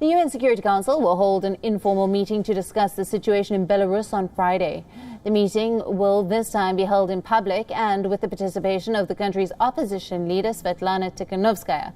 The UN Security Council will hold an informal meeting to discuss the situation in Belarus on Friday. The meeting will this time be held in public and with the participation of the country's opposition leader, Svetlana Tikhanovskaya.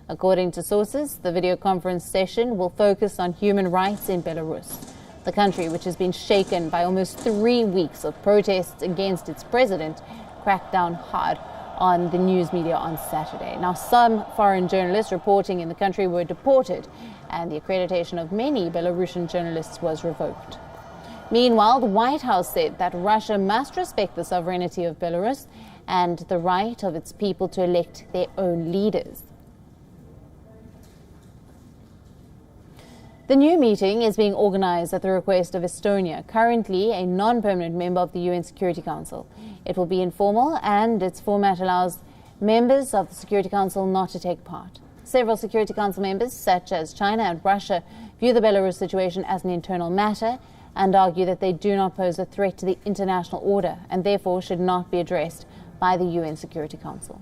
According to sources, the video conference session will focus on human rights in Belarus. The country, which has been shaken by almost 3 weeks of protests against its president, cracked down hard on the news media on Saturday. Now, some foreign journalists reporting in the country were deported, and the accreditation of many Belarusian journalists was revoked. Meanwhile, the White House said that Russia must respect the sovereignty of Belarus and the right of its people to elect their own leaders. The new meeting is being organized at the request of Estonia, currently a non-permanent member of the UN Security Council. It will be informal, and its format allows members of the Security Council not to take part. Several Security Council members, such as China and Russia, view the Belarus situation as an internal matter and argue that they do not pose a threat to the international order and therefore should not be addressed by the UN Security Council.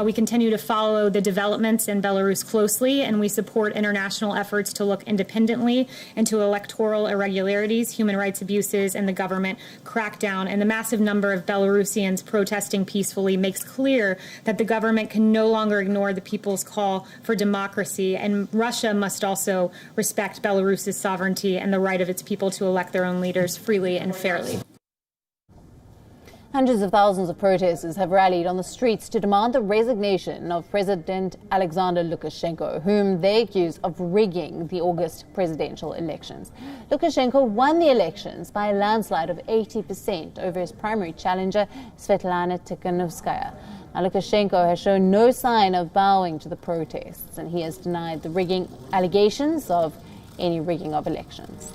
We continue to follow the developments in Belarus closely, and we support international efforts to look independently into electoral irregularities, human rights abuses, and the government crackdown. And the massive number of Belarusians protesting peacefully makes clear that the government can no longer ignore the people's call for democracy, and Russia must also respect Belarus's sovereignty and the right of its people to elect their own leaders freely and fairly. Hundreds of thousands of protesters have rallied on the streets to demand the resignation of President Alexander Lukashenko, whom they accuse of rigging the August presidential elections. Lukashenko won the elections by a landslide of 80% over his primary challenger, Svetlana Tikhanovskaya. Now, Lukashenko has shown no sign of bowing to the protests, and he has denied the rigging allegations of any rigging of elections.